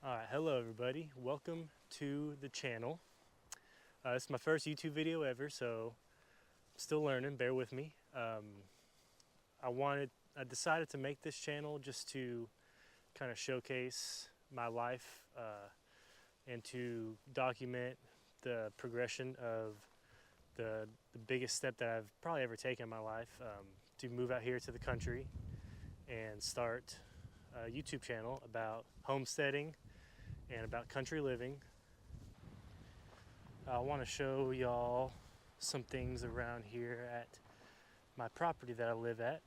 Alright, hello everybody. Welcome to the channel. This is my first YouTube video ever, so I'm still learning, bear with me. I decided to make this channel just to kind of showcase my life and to document the progression of the biggest step that I've probably ever taken in my life, to move out here to the country and start a YouTube channel about homesteading and about country living. I want to show y'all some things around here at my property that I live at.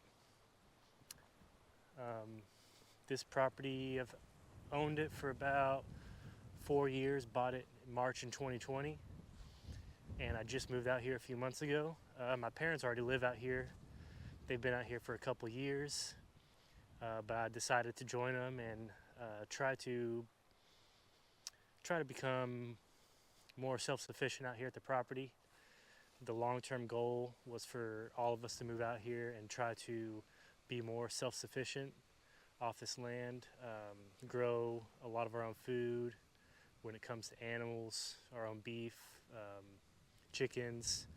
This property, I've owned it for about 4 years, bought it in March in 2020, and I just moved out here a few months ago. My parents already live out here. They've been out here for a couple years, but I decided to join them and try to become more self-sufficient out here at the property. The long-term goal was for all of us to move out here and try to be more self-sufficient off this land, grow a lot of our own food when it comes to animals, our own beef, chickens,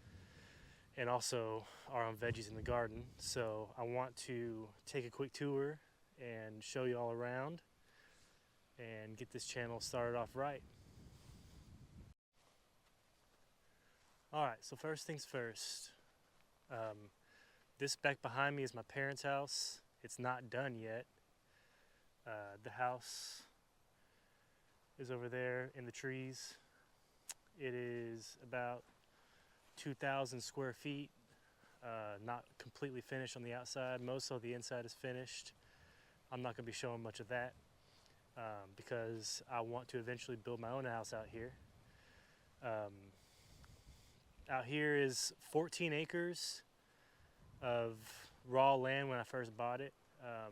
and also our own veggies in the garden. So I want to take a quick tour and show you all around and get this channel started off right. Alright, so first things first. This back behind me is my parents' house. It's not done yet. The house is over there in the trees. It is about 2,000 square feet, not completely finished on the outside. Most of the inside is finished. I'm not going to be showing much of that because I want to eventually build my own house out here. Out here is 14 acres of raw land when I first bought it. A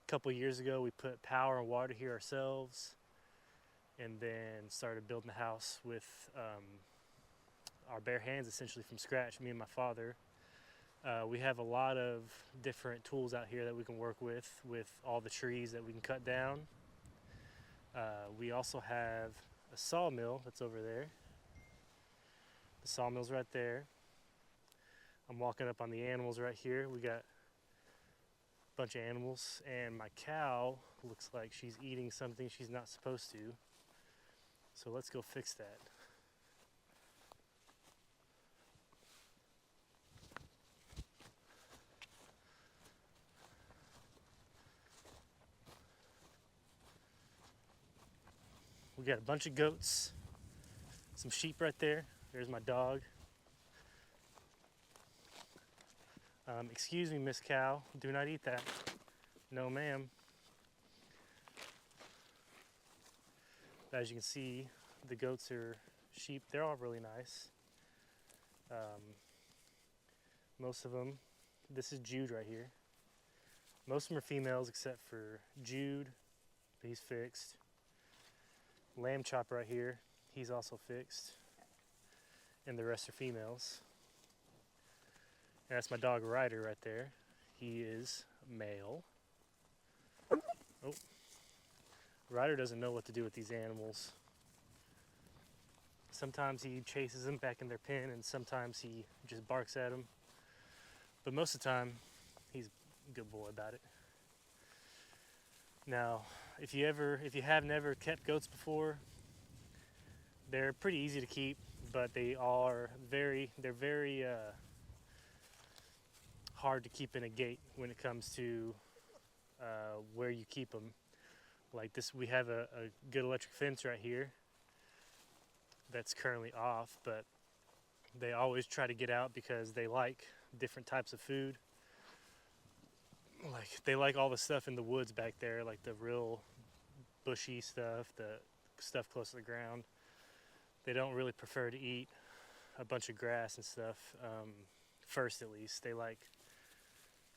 couple years ago we put power and water here ourselves and then started building the house with our bare hands, essentially from scratch, me and my father. We have a lot of different tools out here that we can work with all the trees that we can cut down. We also have a sawmill that's over there. The sawmill's right there. I'm walking up on the animals right here. We got a bunch of animals, and my cow looks like she's eating something she's not supposed to. So let's go fix that. We got a bunch of goats, some sheep right there. There's my dog. Excuse me, Miss Cow, do not eat that. No, ma'am. As you can see, the goats are sheep. They're all really nice. Most of them, this is Jude right here. Most of them are females except for Jude, but he's fixed. Lamb Chop right here, he's also fixed. And the rest are females. And that's my dog Ryder right there. He is male. Oh, Ryder doesn't know what to do with these animals. Sometimes he chases them back in their pen, and sometimes he just barks at them. But most of the time, he's a good boy about it. Now, if you have never kept goats before, they're pretty easy to keep, but they're very hard to keep in a gate when it comes to where you keep them. Like this, we have a good electric fence right here that's currently off, but they always try to get out because they like different types of food. Like they like all the stuff in the woods back there, like the real bushy stuff, the stuff close to the ground. They don't really prefer to eat a bunch of grass and stuff, first at least. They like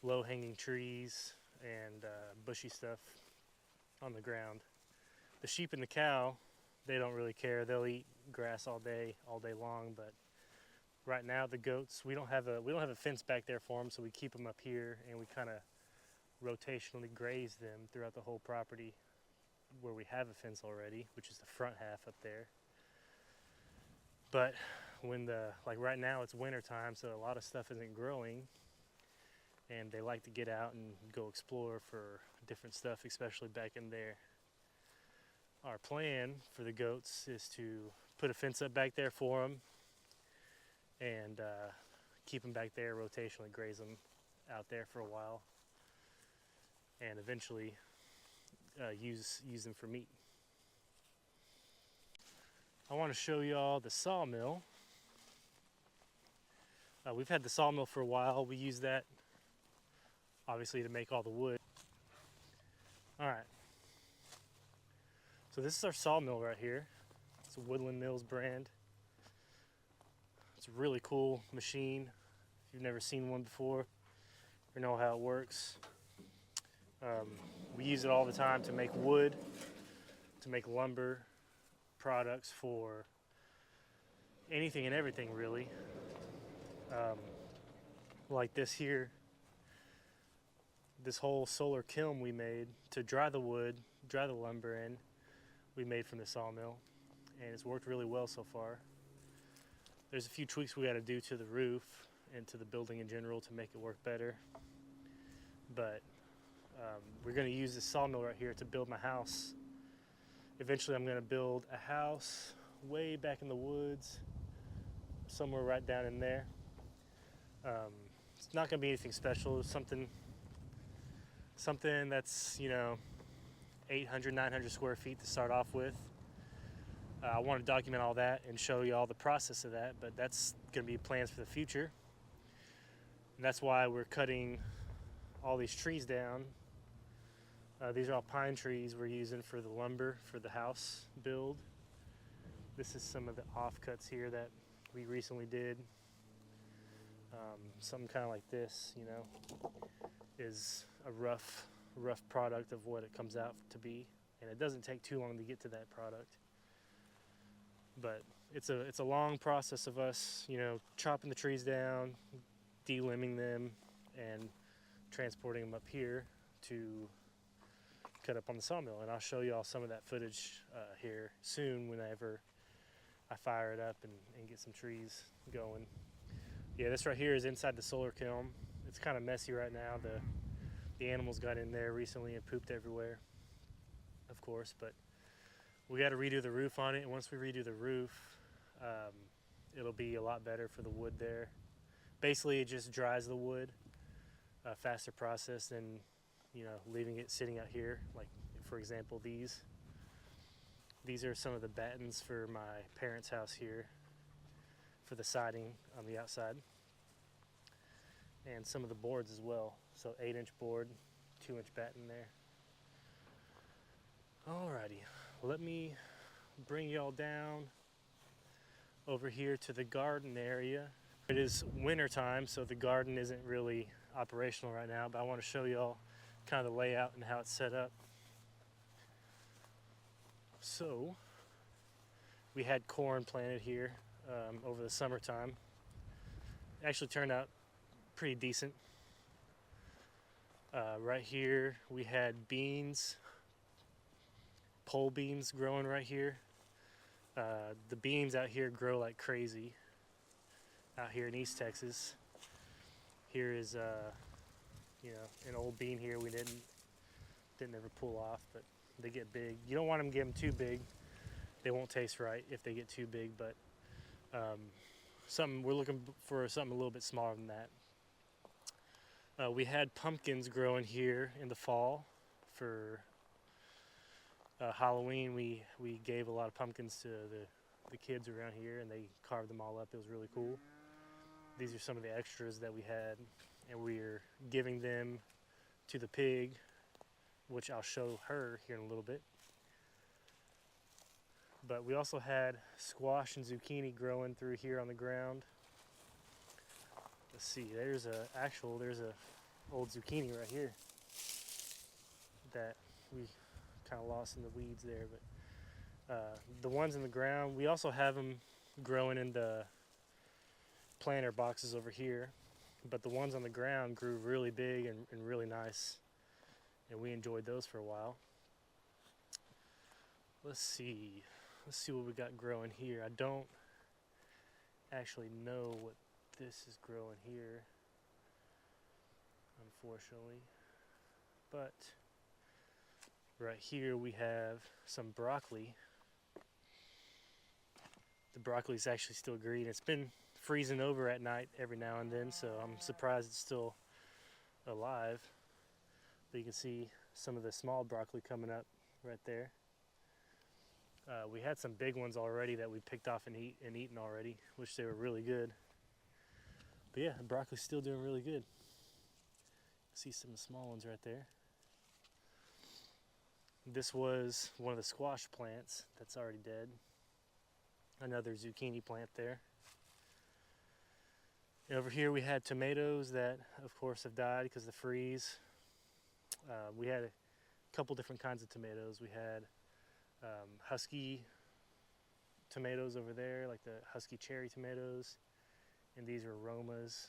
low-hanging trees and bushy stuff on the ground. The sheep and the cow, they don't really care. They'll eat grass all day long. But right now, the goats, we don't have a fence back there for them, so we keep them up here and we kind of rotationally graze them throughout the whole property. where we have a fence already, which is the front half up there. But when like right now it's winter time, so a lot of stuff isn't growing, and they like to get out and go explore for different stuff, especially back in there. Our plan for the goats is to put a fence up back there for them and keep them back there, rotationally graze them out there for a while, and eventually use them for meat. I want to show y'all the sawmill. We've had the sawmill for a while. We use that obviously to make all the wood. All right. So this is our sawmill right here. It's a Woodland Mills brand. It's a really cool machine. If you've never seen one before or know how it works, we use it all the time to make wood, to make lumber products for anything and everything really. Like this here, this whole solar kiln we made to dry the wood, dry the lumber in, we made from the sawmill, and it's worked really well so far. There's a few tweaks we got to do to the roof and to the building in general to make it work better, but we're going to use this sawmill right here to build my house. Eventually I'm going to build a house way back in the woods, somewhere right down in there. It's not going to be anything special. It's something that's, 800, 900 square feet to start off with. I want to document all that and show you all the process of that, but that's going to be plans for the future. And that's why we're cutting all these trees down. These are all pine trees we're using for the lumber for the house build. This is some of the offcuts here that we recently did. Something kind of like this, is a rough product of what it comes out to be, and it doesn't take too long to get to that product. But it's a long process of us, chopping the trees down, delimbing them, and transporting them up here to cut up on the sawmill. And I'll show you all some of that footage here soon whenever I fire it up and get some trees going. Yeah, this right here is inside the solar kiln. It's kind of messy right now. The animals got in there recently and pooped everywhere, of course, but we got to redo the roof on it, and once we redo the roof, it'll be a lot better for the wood there. Basically, it just dries the wood, a faster process than leaving it sitting out here. Like, for example, these are some of the battens for my parents' house here for the siding on the outside, and some of the boards as well. So 8-inch board, 2-inch batten there. Alrighty, let me bring y'all down over here to the garden area. It is winter time, so the garden isn't really operational right now, but I want to show y'all kind of the layout and how it's set up. So we had corn planted here over the summertime. It actually turned out pretty decent. Right here we had beans, pole beans growing right here. The beans out here grow like crazy out here in East Texas. Here is an old bean here we didn't ever pull off, but they get big. You don't want them to get them too big. They won't taste right if they get too big, but we're looking for something a little bit smaller than that. We had pumpkins growing here in the fall for Halloween. We gave a lot of pumpkins to the kids around here, and they carved them all up. It was really cool. These are some of the extras that we had, and we're giving them to the pig, which I'll show her here in a little bit. But we also had squash and zucchini growing through here on the ground. Let's see, there's a old zucchini right here that we kind of lost in the weeds there. But the ones in the ground, we also have them growing in the planter boxes over here. But the ones on the ground grew really big and really nice, and we enjoyed those for a while. Let's see. Let's see what we got growing here. I don't actually know what this is growing here, unfortunately. But right here we have some broccoli. The broccoli is actually still green. It's been freezing over at night every now and then, so I'm surprised it's still alive. But you can see some of the small broccoli coming up right there. We had some big ones already that we picked off and eaten already, which they were really good. But yeah, the broccoli's still doing really good. See some of the small ones right there. This was one of the squash plants that's already dead. Another zucchini plant there. And over here we had tomatoes that, of course, have died because of the freeze. We had a couple different kinds of tomatoes. We had husky tomatoes over there, like the husky cherry tomatoes, and these are aromas.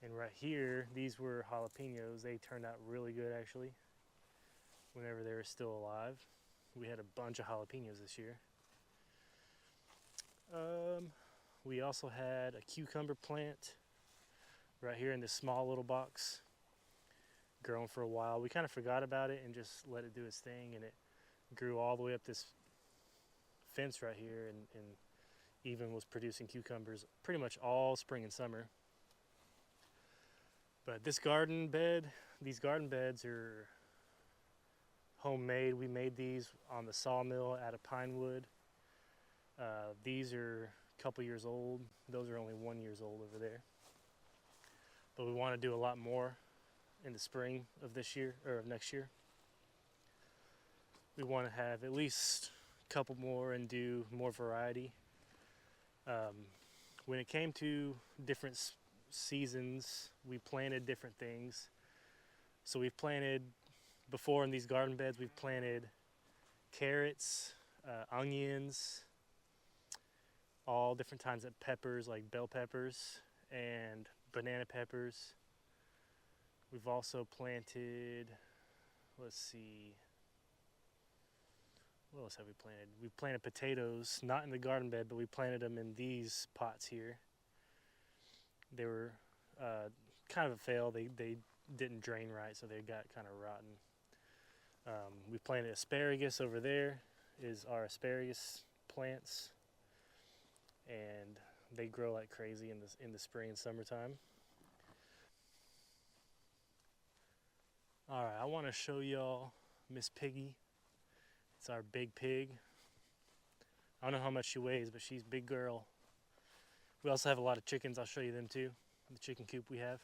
And right here, these were jalapenos. They turned out really good, actually, whenever they were still alive. We had a bunch of jalapenos this year. We also had a cucumber plant right here in this small little box, growing for a while. We kind of forgot about it and just let it do its thing, and it grew all the way up this fence right here, and even was producing cucumbers pretty much all spring and summer. But this garden bed, these garden beds are homemade. We made these on the sawmill out of pine wood. These are a couple years old. Those are only 1 year old over there. But we want to do a lot more in the spring of this year, or of next year. We want to have at least a couple more and do more variety. When it came to different seasons, we planted different things. So we've planted, before in these garden beds, we've planted carrots, onions, all different kinds of peppers like bell peppers and banana peppers. We've also planted, let's see, what else have we planted? We planted potatoes, not in the garden bed, but we planted them in these pots here. They were kind of a fail. They didn't drain right, so they got kind of rotten. We planted asparagus over there, is our asparagus plants, and they grow like crazy in the spring and summertime. All right, I want to show y'all Miss Piggy. It's our big pig. I don't know how much she weighs, but she's a big girl. We also have a lot of chickens. I'll show you them too, the chicken coop we have.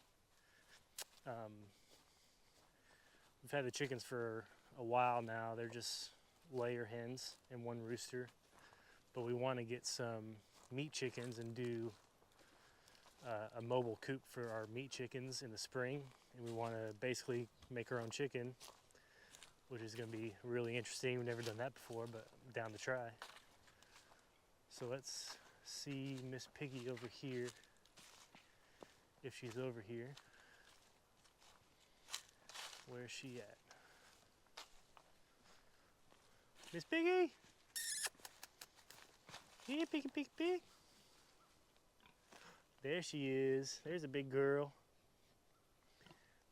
We've had the chickens for a while now. They're just layer hens and one rooster. But we want to get some meat chickens and do a mobile coop for our meat chickens in the spring. And we want to basically make our own chicken, which is going to be really interesting. We've never done that before, but I'm down to try. So let's see Miss Piggy over here, if she's over here. Where's she at? Miss Piggy? Yeah, piggy, piggy, pig. There she is. There's a big girl.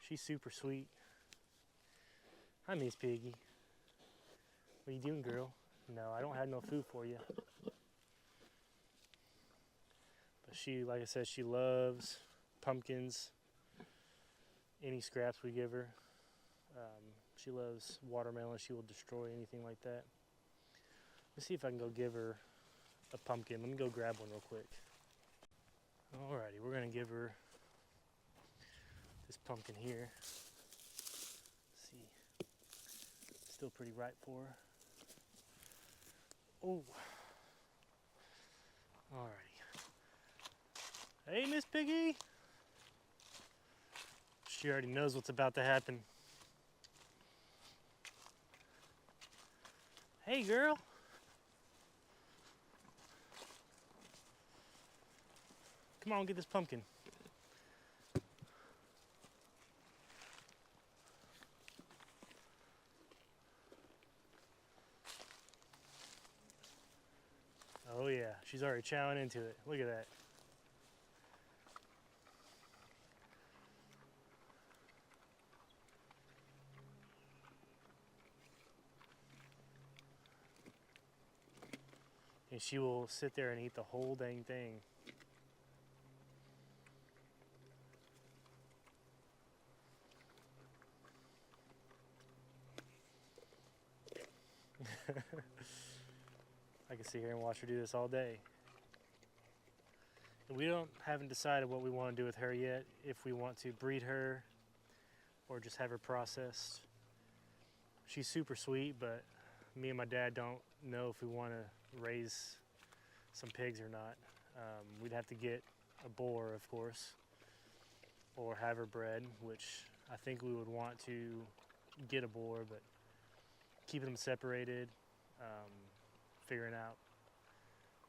She's super sweet. Hi, Miss Piggy. What are you doing, girl? No, I don't have no food for you. But she, like I said, she loves pumpkins, any scraps we give her. She loves watermelon. She will destroy anything like that. Let's see if I can go give her a pumpkin. Let me go grab one real quick. Alrighty, we're gonna give her this pumpkin here. Let's see, still pretty ripe for her. Oh, alrighty. Hey, Miss Piggy. She already knows what's about to happen. Hey, girl. Come on, get this pumpkin. Oh yeah, she's already chowing into it. Look at that. And she will sit there and eat the whole dang thing. I can sit here and watch her do this all day. And we haven't decided what we want to do with her yet, if we want to breed her or just have her processed. She's super sweet, but me and my dad don't know if we want to raise some pigs or not. We'd have to get a boar, of course, or have her bred, which I think we would want to get a boar, but keeping them separated, figuring out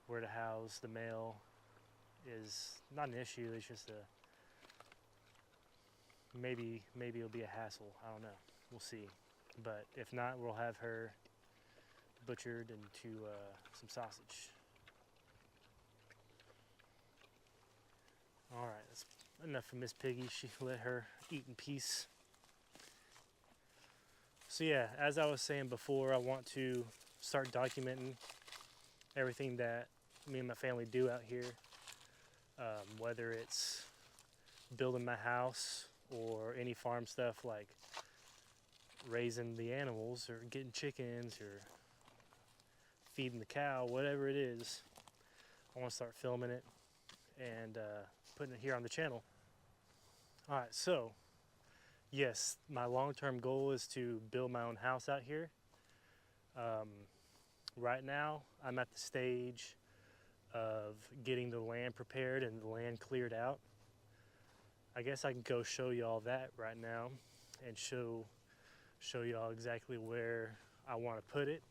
where to house the male is not an issue. It's just maybe it'll be a hassle. I don't know. We'll see. But if not, we'll have her butchered into some sausage. All right, that's enough of Miss Piggy. She let her eat in peace. So yeah, as I was saying before, I want to start documenting everything that me and my family do out here, whether it's building my house or any farm stuff like raising the animals or getting chickens or feeding the cow, whatever it is. I want to start filming it and putting it here on the channel. All right, so yes, my long-term goal is to build my own house out here. Right now, I'm at the stage of getting the land prepared and the land cleared out. I guess I can go show y'all that right now and show y'all exactly where I want to put it.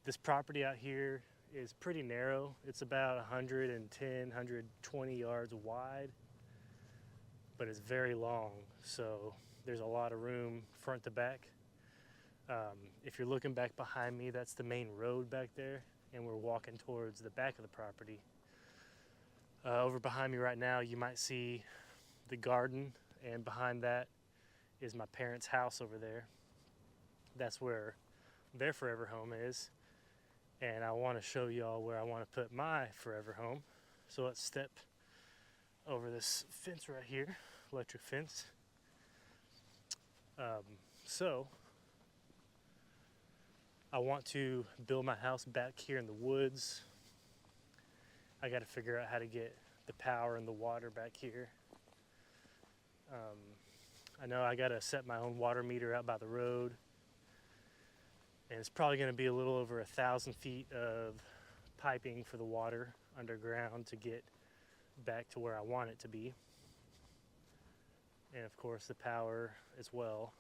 This property out here is pretty narrow. It's about 110, 120 yards wide, but it's very long, so there's a lot of room front to back. If you're looking back behind me, that's the main road back there, and we're walking towards the back of the property. Over behind me right now, you might see the garden, and behind that is my parents' house over there. That's where their forever home is, and I want to show y'all where I want to put my forever home. So let's step over this fence right here, electric fence. So I want to build my house back here in the woods. I got to figure out how to get the power and the water back here. I know I got to set my own water meter out by the road, and it's probably going to be a little over 1,000 feet of piping for the water underground to get back to where I want it to be, and of course the power as well.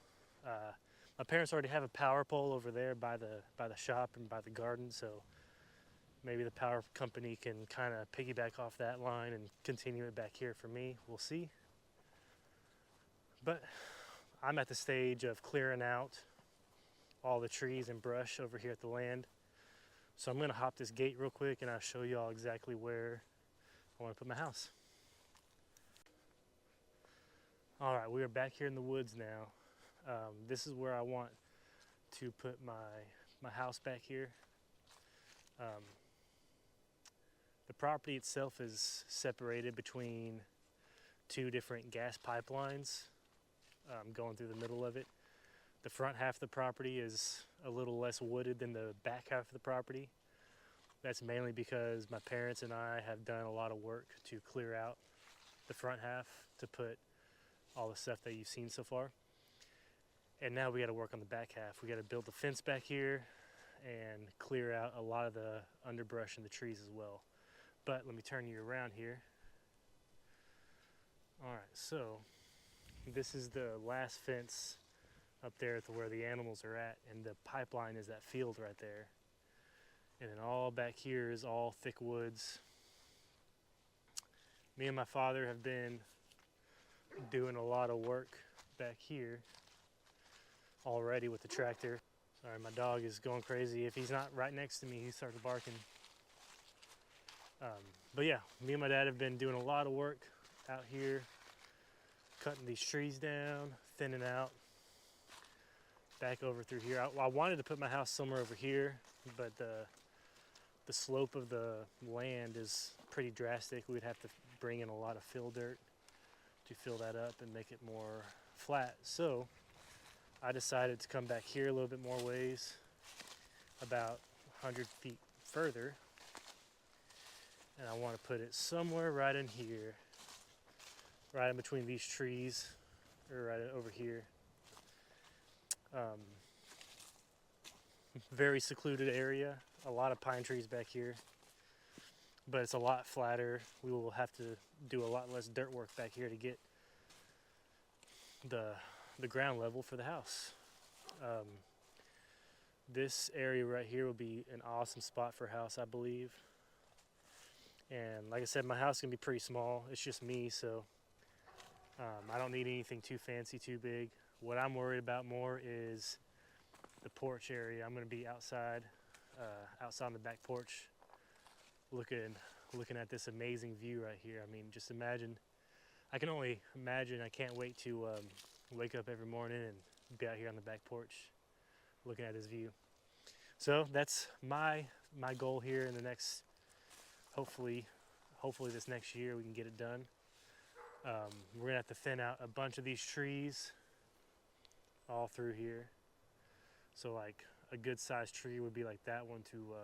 My parents already have a power pole over there by the shop and by the garden, so maybe the power company can kind of piggyback off that line and continue it back here for me. We'll see. But I'm at the stage of clearing out all the trees and brush over here at the land. So I'm gonna hop this gate real quick and I'll show you all exactly where I want to put my house. All right, we are back here in the woods now. This is where I want to put my house back here. The property itself is separated between two different gas pipelines going through the middle of it. The front half of the property is a little less wooded than the back half of the property. That's mainly because my parents and I have done a lot of work to clear out the front half to put all the stuff that you've seen so far. And now we got to work on the back half. We got to build the fence back here and clear out a lot of the underbrush and the trees as well. But let me turn you around here. All right, so this is the last fence up there to where the animals are at, and the pipeline is that field right there. And then all back here is all thick woods. Me and my father have been doing a lot of work back here already with the tractor. Sorry, my dog is going crazy. If he's not right next to me, he starts barking. But yeah, me and my dad have been doing a lot of work out here, cutting these trees down, thinning out, back over through here. I wanted to put my house somewhere over here, but the slope of the land is pretty drastic. We'd have to bring in a lot of fill dirt to fill that up and make it more flat. So I decided to come back here a little bit more ways, about 100 feet further, and I want to put it somewhere right in here, right in between these trees, or right over here. Very secluded area, a lot of pine trees back here, but it's a lot flatter. We will have to do a lot less dirt work back here to get the ground level for the house. This area right here will be an awesome spot for a house, I believe. And like I said, my house is gonna be pretty small. It's just me, so I don't need anything too fancy, too big. What I'm worried about more is the porch area. I'm gonna be outside on the back porch, looking at this amazing view right here. I mean, just imagine. I can only imagine. I can't wait to wake up every morning and be out here on the back porch, looking at this view. So that's my goal here in the next. Hopefully this next year we can get it done. We're gonna have to thin out a bunch of these trees all through here. So like a good sized tree would be like that one to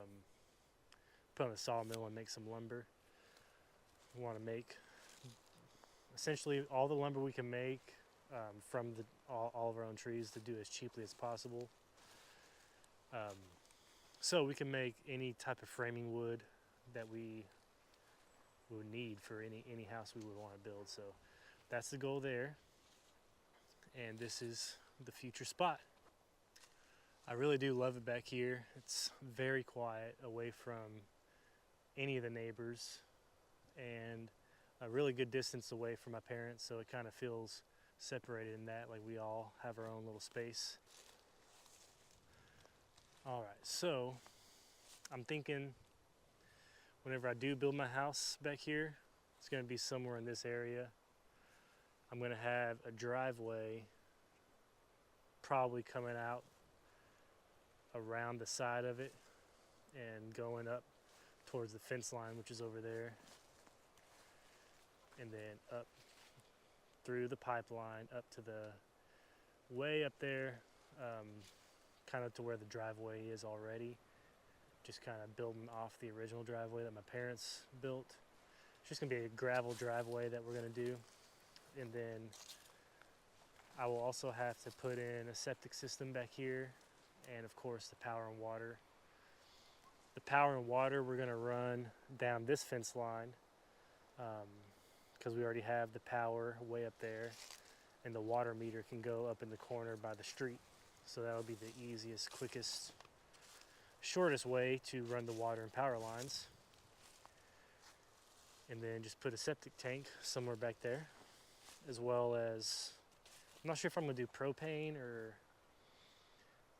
put on the sawmill and make some lumber. We want to make essentially all the lumber we can make from all of our own trees to do as cheaply as possible. So we can make any type of framing wood that we would need for any house we would want to build. So that's the goal there, and this is the future spot. I really do love it back here. It's very quiet, away from any of the neighbors, and a really good distance away from my parents, so it kind of feels separated in that, like we all have our own little space. All right, so I'm thinking whenever I do build my house back here, it's gonna be somewhere in this area. I'm gonna have a driveway probably coming out around the side of it and going up towards the fence line, which is over there, and then up through the pipeline up to the way up there, kind of to where the driveway is already, just kind of building off the original driveway that my parents built. It's just gonna be a gravel driveway that we're gonna do, and then I will also have to put in a septic system back here, and of course the power and water. The power and water we're gonna run down this fence line, because we already have the power way up there, and the water meter can go up in the corner by the street. So that'll be the easiest, quickest, shortest way to run the water and power lines. And then just put a septic tank somewhere back there, as well as, I'm not sure if I'm gonna do propane, or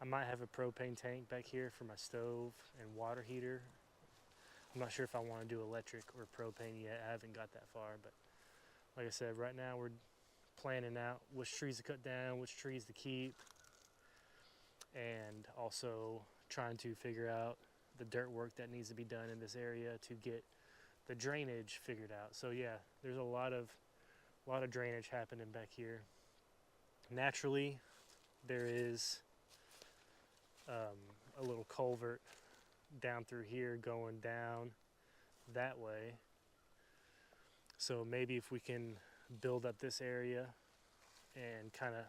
I might have a propane tank back here for my stove and water heater. I'm not sure if I want to do electric or propane yet. I haven't got that far, but like I said, right now we're planning out which trees to cut down, which trees to keep, and also trying to figure out the dirt work that needs to be done in this area to get the drainage figured out. So yeah, there's a lot of drainage happening back here. Naturally, there is a little culvert down through here going down that way. So maybe if we can build up this area and kind of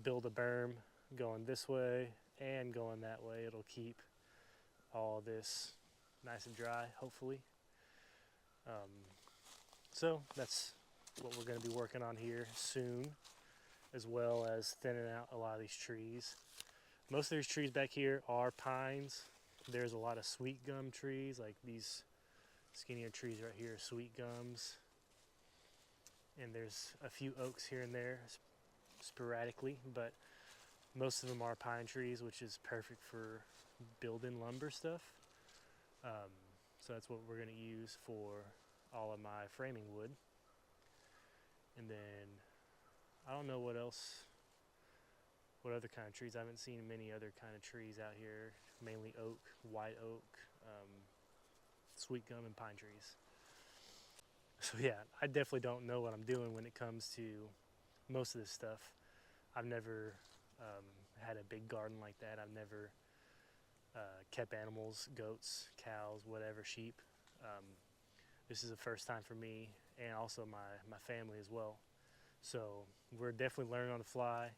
build a berm going this way and going that way, it'll keep all this nice and dry, hopefully. So that's what we're going to be working on here soon, as well as thinning out a lot of these trees. Most of these trees back here are pines. There's a lot of sweet gum trees, like these skinnier trees right here are sweet gums. And there's a few oaks here and there sporadically, but Most of them are pine trees, which is perfect for building lumber stuff. So that's what we're going to use for all of my framing wood. And then I don't know what else, what other kind of trees. I haven't seen many other kind of trees out here, mainly oak, white oak, sweet gum, and pine trees. So yeah, I definitely don't know what I'm doing when it comes to most of this stuff. I've never had a big garden like that. I've never kept animals, goats, cows, whatever, sheep. This is the first time for me and also my family as well. So we're definitely learning on the fly.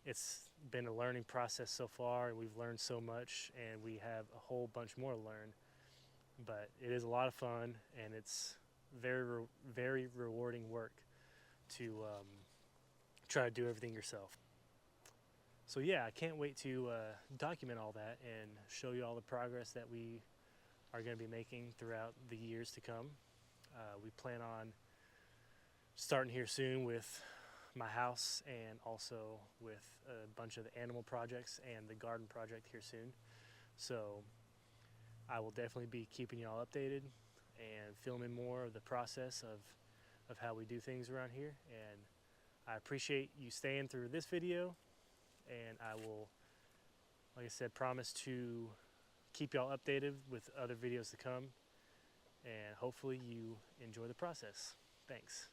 It's been a learning process so far, and we've learned so much, and we have a whole bunch more to learn. But it is a lot of fun, and it's very rewarding work to try to do everything yourself. So yeah, I can't wait to document all that and show you all the progress that we are going to be making throughout the years to come. We plan on starting here soon with my house and also with a bunch of the animal projects and the garden project here soon. So I will definitely be keeping y'all updated and filming more of the process of how we do things around here. And I appreciate you staying through this video, and I will, like I said, promise to keep y'all updated with other videos to come, and hopefully you enjoy the process. Thanks.